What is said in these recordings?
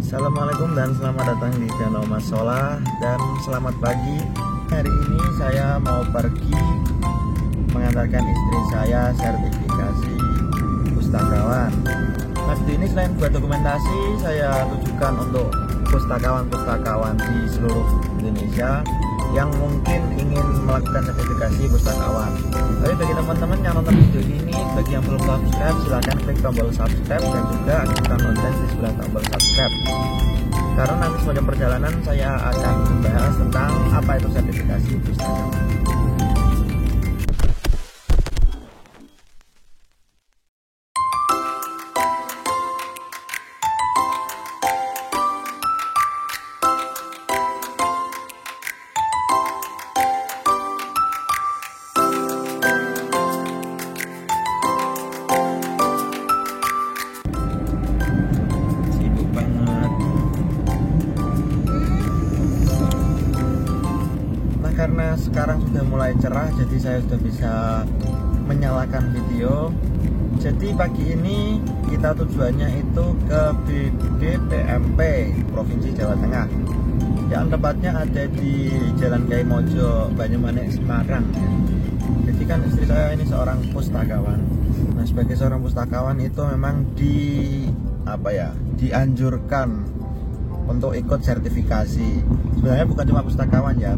Assalamualaikum dan selamat datang di channel Mas Solah dan selamat pagi. Hari ini saya mau pergi mengantarkan istri saya sertifikasi pustakawan. Nah, di ini selain buat dokumentasi, saya tujukan untuk pustakawan-pustakawan di seluruh Indonesia yang mungkin ingin melakukan sertifikasi pustakawan. Tapi bagi teman-teman yang nonton video ini, bagi yang belum subscribe, silahkan klik tombol subscribe dan juga aktifkan lonceng di sebelah tombol subscribe. Karena nanti sepanjang perjalanan saya akan membahas tentang apa itu sertifikasi pustakawan. Karena sekarang sudah mulai cerah, jadi saya sudah bisa menyalakan video. Jadi pagi ini kita tujuannya itu ke BPMP Provinsi Jawa Tengah, yang tepatnya ada di Jalan Kiai Mojo, Banyumanik, Semarang. Jadi kan istri saya ini seorang pustakawan. Nah, sebagai seorang pustakawan itu memang dianjurkan untuk ikut sertifikasi. Sebenarnya bukan cuma pustakawan ya,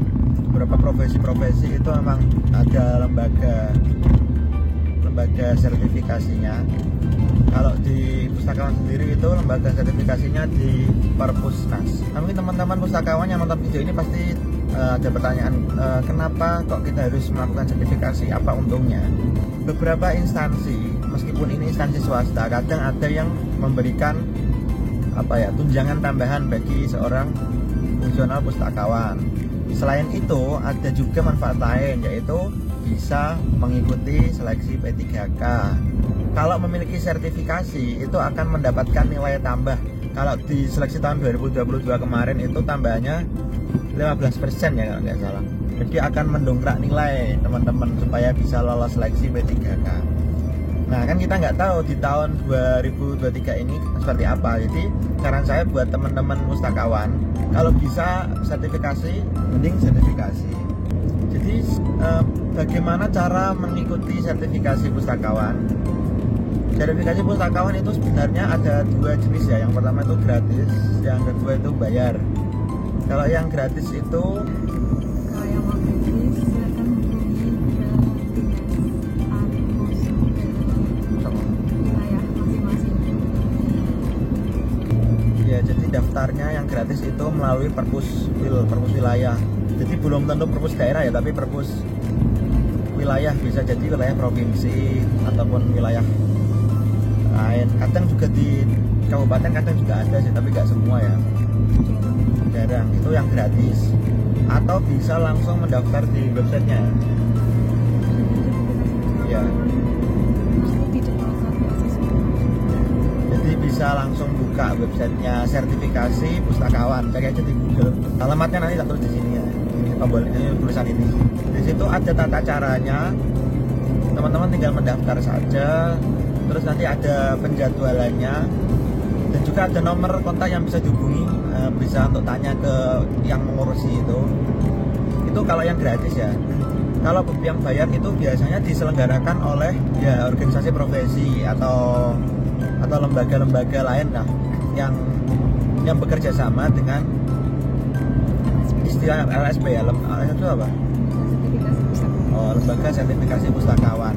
beberapa profesi-profesi itu memang ada lembaga sertifikasinya. Kalau di pustakawan sendiri itu lembaga sertifikasinya di Perpusnas. Nah, mungkin teman-teman pustakawan yang nonton video ini pasti ada pertanyaan, kenapa kok kita harus melakukan sertifikasi, apa untungnya? Beberapa instansi, meskipun ini instansi swasta, kadang ada yang memberikan tunjangan tambahan bagi seorang fungsional pustakawan. Selain itu ada juga manfaat lain, yaitu bisa mengikuti seleksi P3K. Kalau memiliki sertifikasi itu akan mendapatkan nilai tambah. Kalau di seleksi tahun 2022 kemarin itu tambahnya 15% ya kalau nggak salah. Jadi akan mendongkrak nilai teman-teman supaya bisa lolos seleksi P3K. Nah, kan kita nggak tahu di tahun 2023 ini seperti apa. Jadi saran saya buat teman-teman pustakawan, kalau bisa sertifikasi, mending sertifikasi. Jadi bagaimana cara mengikuti sertifikasi pustakawan? Sertifikasi pustakawan itu sebenarnya ada dua jenis ya. Yang pertama itu gratis, yang kedua itu bayar. Kalau yang gratis itu daftarnya yang gratis itu melalui perpus wilayah. Jadi belum tentu perpus daerah ya, tapi perpus wilayah, bisa jadi wilayah provinsi ataupun wilayah lain. Kadang juga di kabupaten kadang juga ada sih, tapi nggak semua ya, jarang. Itu yang gratis. Atau bisa langsung mendaftar di websitenya ya. Bisa langsung buka websitenya sertifikasi pustakawan, cek aja di Google. Alamatnya nanti tak tulis di sini ya. Ini tombolnya, tulisan ini. Di situ ada tata caranya. Teman-teman tinggal mendaftar saja. Terus nanti ada penjadwalannya dan juga ada nomor kontak yang bisa dihubungi, bisa untuk tanya ke yang mengurusi itu. Itu kalau yang gratis ya. Kalau yang bayar itu biasanya diselenggarakan oleh ya organisasi profesi atau lembaga-lembaga lain lah yang bekerja sama dengan istilah LSP ya. Itu apa? Lembaga sertifikasi pustakawan.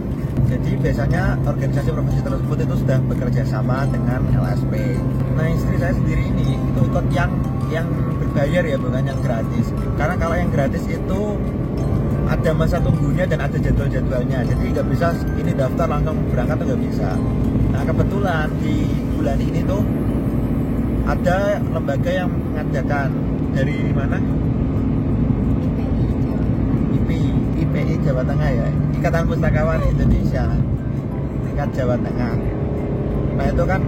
Jadi biasanya organisasi profesi tersebut itu sudah bekerja sama dengan LSP. Nah, istri saya sendiri ini itu ikut yang berbayar ya, bukan yang gratis. Karena kalau yang gratis itu ada masa tunggunya dan ada jadwal-jadwalnya. Jadi nggak bisa ini daftar langsung berangkat, tuh nggak bisa. Nah, kebetulan di bulan ini tuh ada lembaga yang mengadakan dari mana? IPI Jawa Tengah ya, Ikatan Pustakawan Indonesia tingkat Jawa Tengah. Nah, itu kan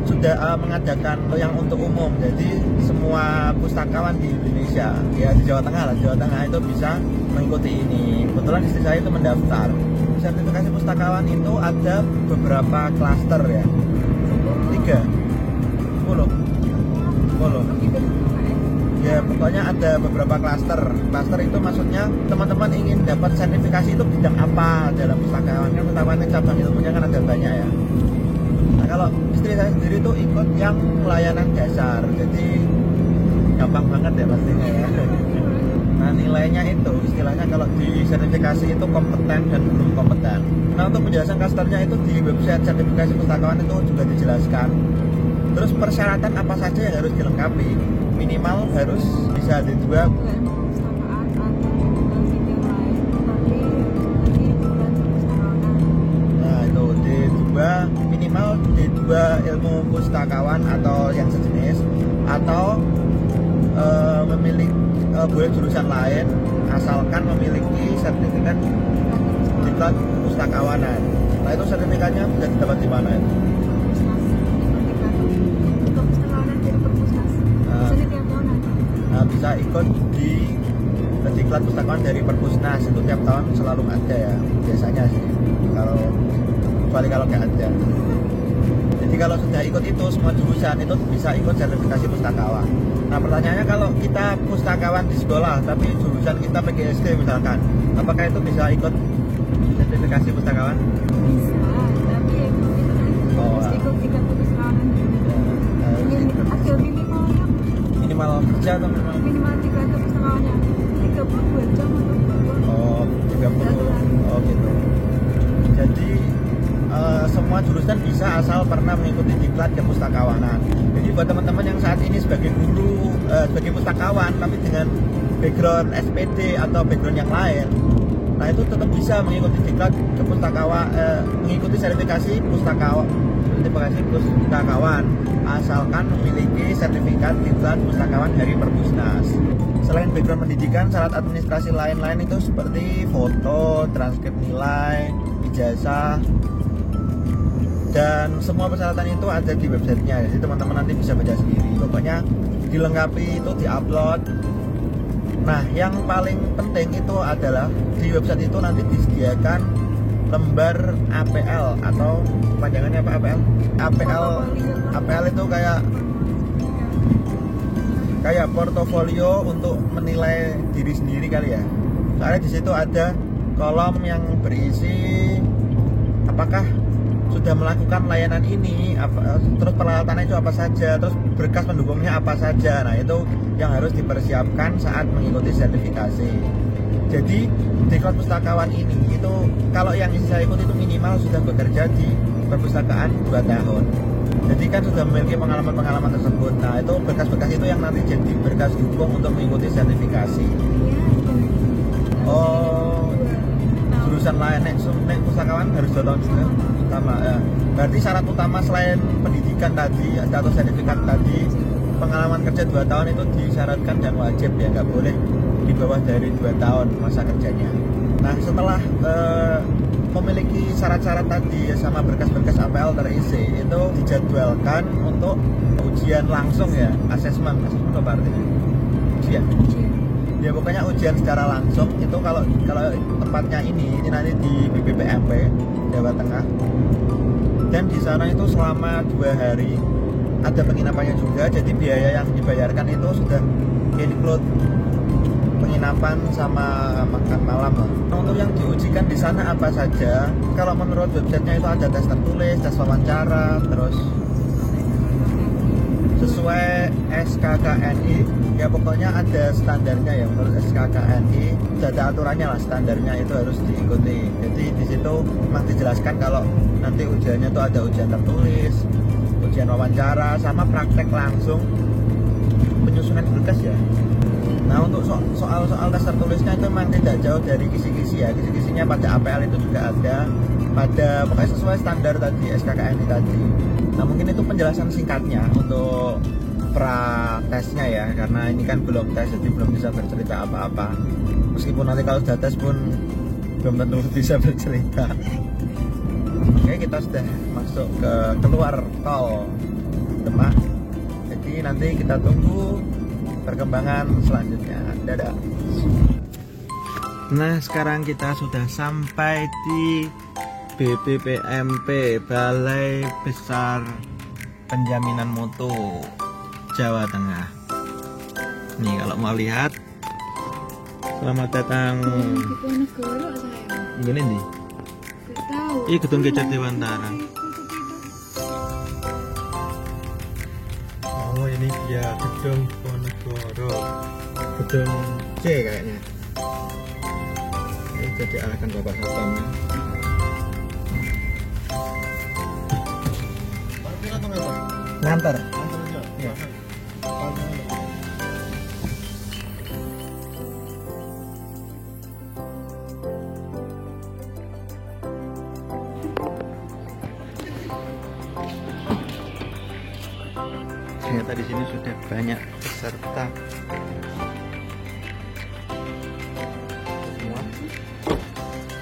sudah mengadakan yang untuk umum, jadi semua pustakawan di Indonesia ya, di Jawa Tengah lah, Jawa Tengah itu bisa mengikuti ini. Kebetulan istri saya itu mendaftar. Sertifikasi pustakawan itu ada beberapa klaster ya, 10 Oh loh. Ya pokoknya ada beberapa klaster. Klaster itu maksudnya teman-teman ingin dapat sertifikasi itu bidang apa dalam pustakawan. Kan pustakawan cabang ilmunya kan ada banyak ya. Nah kalau istri saya sendiri tuh ikut yang pelayanan dasar. Jadi gampang banget ya pastinya ya. Nah nilainya itu istilahnya kalau di sertifikasi itu kompeten dan belum kompeten. Nah untuk penjelasan klasternya itu di website sertifikasi pustakawan itu juga dijelaskan. Terus persyaratan apa saja yang harus dilengkapi? Minimal harus bisa D2. Nah itu D2 minimal D2 ilmu pustakawan atau yang sejenis, atau memiliki boleh jurusan lain asalkan memiliki sertifikat diklat pustakawanan. Nah itu sertifikatnya bisa didapat di mana itu? Nah, bisa ikut di diklat pustakawan dari Perpusnas, itu tiap tahun selalu ada ya biasanya sih, kecuali kalau nggak ada. Jadi kalau sudah ikut itu semua jurusan itu bisa ikut sertifikasi pustakawan. Nah pertanyaannya, kalau kita pustakawan di sekolah tapi jurusan kita PGSD misalkan, apakah itu bisa ikut sertifikasi pustakawan? Bisa, tapi harus ikut 30 pustakawan. Ada minimal kerja atau minimal 30 pustakawannya 32 jam atau 30. Oh gitu. Jadi semua jurusan bisa asal pernah mengikuti diklat kepustakawanan. Jadi buat teman-teman yang saat ini sebagai guru, sebagai pustakawan tapi dengan background SPD atau background yang lain, nah itu tetap bisa mengikuti diklat kepustakawan, mengikuti sertifikasi pustakawan asalkan memiliki sertifikat diklat pustakawan dari Perpusnas. Selain background pendidikan, syarat administrasi lain-lain itu seperti foto, transkrip nilai, ijazah, dan semua persyaratan itu ada di websitenya. Jadi teman-teman nanti bisa baca sendiri. Pokoknya dilengkapi itu, diupload. Nah yang paling penting itu adalah di website itu nanti disediakan lembar APL atau panjangannya apa APL? APL itu kayak portofolio untuk menilai diri sendiri kali ya. Soalnya di situ ada kolom yang berisi apakah sudah melakukan layanan ini, terus peralatannya itu apa saja, terus berkas pendukungnya apa saja. Nah itu yang harus dipersiapkan saat mengikuti sertifikasi. Jadi diklat pustakawan ini itu kalau yang saya ikut itu minimal sudah bekerja di perpustakaan 2 tahun. Jadi kan sudah memiliki pengalaman-pengalaman tersebut. Nah itu berkas-berkas itu yang nanti jadi berkas dukung untuk mengikuti sertifikasi. Oh, jurusan lain nek pustakawan harus 2 tahun juga. Utama ya. Berarti syarat utama selain pendidikan tadi atau sertifikat tadi, pengalaman kerja 2 tahun itu disyaratkan dan wajib ya, nggak boleh di bawah dari 2 tahun masa kerjanya. Nah setelah memiliki syarat-syarat tadi sama berkas-berkas APL terisi, itu dijadwalkan untuk ujian langsung ya, asesmen apa artinya? Ujian. Ya pokoknya ujian secara langsung itu kalau tempatnya ini nanti di BPPMP Jawa Tengah, dan di sana itu selama 2 hari ada penginapannya juga. Jadi biaya yang dibayarkan itu sudah include penginapan sama makan malam lah. Untuk yang diujikan di sana apa saja? Kalau menurut websitenya itu ada tes tertulis, tes wawancara, terus sesuai SKKNI ya pokoknya ada standarnya ya. Menurut SKKNI ada aturannya lah, standarnya itu harus diikuti. Jadi di situ memang dijelaskan kalau nanti ujiannya itu ada ujian tertulis, ujian wawancara, sama praktek langsung penyusunan berkas ya. Nah untuk soal-soal tes tertulisnya itu memang tidak jauh dari kisi-kisi ya. Kisi-kisinya pada APL itu juga ada, pada pokoknya sesuai standar tadi SKKNI tadi. Nah mungkin itu penjelasan singkatnya untuk pra tesnya ya, karena ini kan belum tes jadi belum bisa bercerita apa-apa. Meskipun nanti kalau sudah tes pun belum tentu bisa bercerita. Oke, kita sudah masuk ke keluar tol Demak. Jadi nanti kita tunggu perkembangan selanjutnya. Dadah. Nah sekarang kita sudah sampai di BPPMP, Balai Besar Penjaminan Mutu Jawa Tengah. Nih kalau mau lihat, selamat datang. Diponegoro sayang. Gini nih. Gak tahu. Ini gedung Gejar Dewantara. Oh ini dia gedung Ponegoro, gedung C kayaknya. Ini jadi arahkan Bapak Satpam. Ngantar. Ya. Ternyata di sini sudah banyak peserta.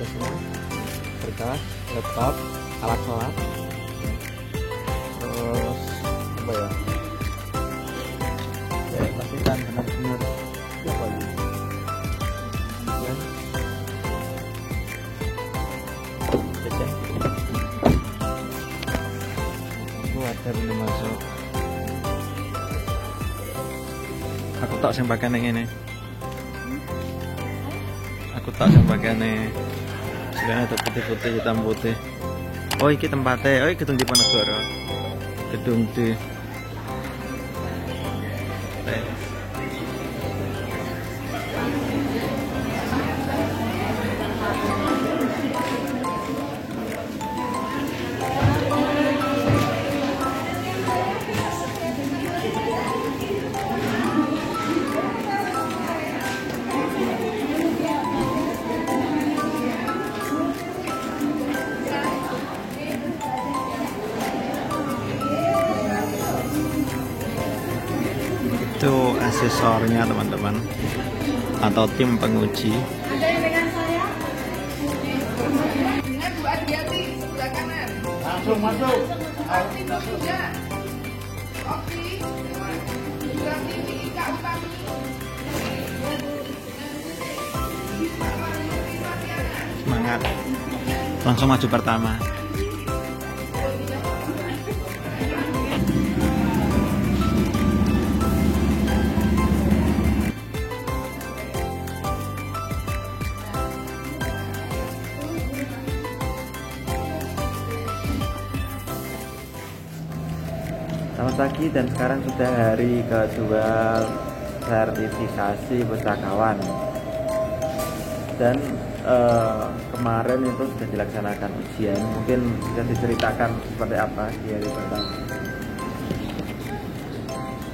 Semua berkas, laptop, alat sholat, terus apa ya? Ya pastikan benar-benar apa ini? Dan jajan. Ada pintu masuk. Aku tak sing pakane ngene. Aku tak sing pakane. Sekarang ada putih-putih, hitam putih. Oh iki tempatnya. Oh iki gedung Diponegoro. Gedung D. Itu asesornya teman-teman, atau tim penguji. Ada yang dengan saya? Dengan Bu Adiati sebelah kanan. Langsung masuk. Itu juga. Oke. Juga Titi Ika Utami. Semangat. Langsung maju pertama. Selamat pagi, dan sekarang sudah hari kedua sertifikasi pustakawan. Dan kemarin itu sudah dilaksanakan ujian. Mungkin bisa diceritakan seperti apa di hari pertama.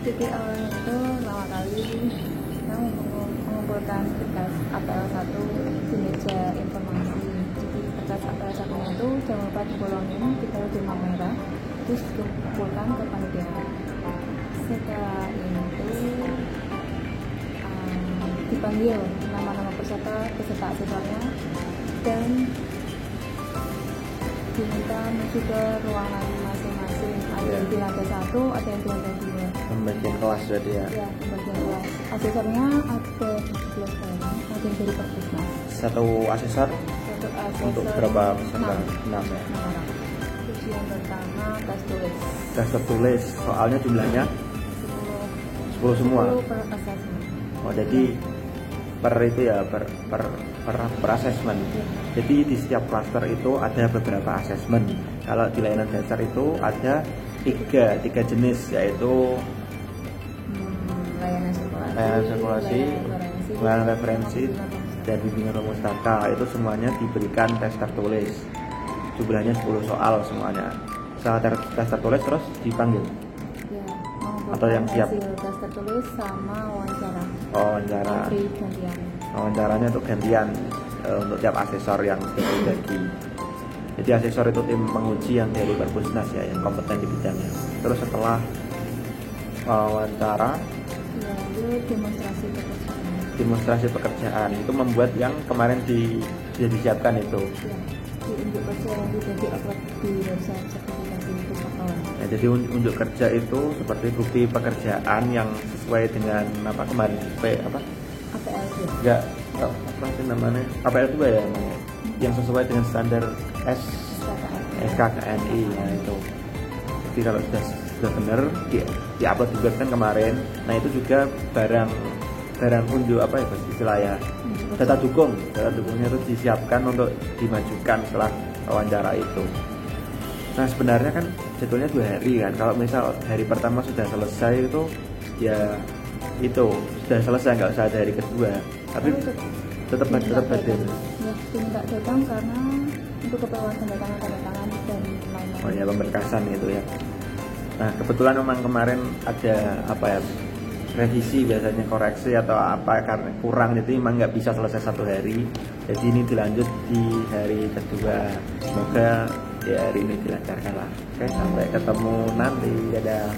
Jadi awal itu pertama kali kita mengumpulkan berkas APL 1 di meja informasi. Jadi berkas APL 1 itu jangan lupa dibolongin, ditaruh di lampu merah, terus dikumpulkan ke panitia. Setelah itu dipanggil nama-nama peserta asesornya dan diminta menuju ke ruangan masing-masing. Ada yang di lantai 1, ada yang di lantai 2. Pembagian kelas berarti ya. Ya, pembagian kelas. Asesornya ada 17 orang, ada yang dari Perpusnas. Satu asesor Satu asesor untuk berapa peserta? 6 ya. 6 orang. Ujian pertama tes tulis. Tes tertulis, soalnya jumlahnya 10 semua. 10 per asesmen. Oh jadi per itu ya, per asesmen. Jadi di setiap klaster itu ada beberapa asesmen. Kalau di layanan dasar itu ada tiga jenis, yaitu Layanan sirkulasi, layanan referensi, dan bimbingan pemustaka. Itu semuanya diberikan tes tertulis. Jumlahnya 10 soal semuanya. Setelah tes tertulis terus dipanggil. Ya, Atau yang siap? hasil tes tertulis sama wawancara. Wawancara. Every gantian. Wawancaranya untuk gantian untuk tiap asesor yang bagi. Jadi asesor itu tim penguji yang dari Perpusnas ya, yang kompeten di bidangnya. Terus setelah wawancara, Ya, itu demonstrasi pekerjaan. demonstrasi pekerjaan itu membuat yang kemarin sudah disiapkan itu. Ya, di unjuk kerja yang sudah di-upload di website sertifikasi pustakawan. Ya, jadi unjuk kerja itu seperti bukti pekerjaan yang sesuai dengan apa kemarin apa? APL 2. Enggak, apa sih namanya? APL 2 ya namanya. Yang sesuai dengan standar SKKN. SKKNI ya itu. Jadi kalau sudah sudah benar, di-upload juga kan kemarin. Nah itu juga barang unjuk apa ya istilahnya, data dukungnya itu disiapkan untuk dimajukan setelah wawancara itu. Nah sebenarnya kan jadwalnya 2 hari kan, kalau misal hari pertama sudah selesai itu ya itu sudah selesai, nggak usah ada hari kedua, tapi tetap hadir. Ya, diminta datang karena untuk keperluan tanda tangan dan lain-lain. Oh ya, pemberkasan itu ya. Nah kebetulan memang kemarin ada apa ya, revisi biasanya, koreksi atau apa karena kurang, itu memang nggak bisa selesai 1 hari, jadi ini dilanjut di hari kedua. Semoga ya hari ini dilancarkan lah. Oke, sampai ketemu nanti, dadah.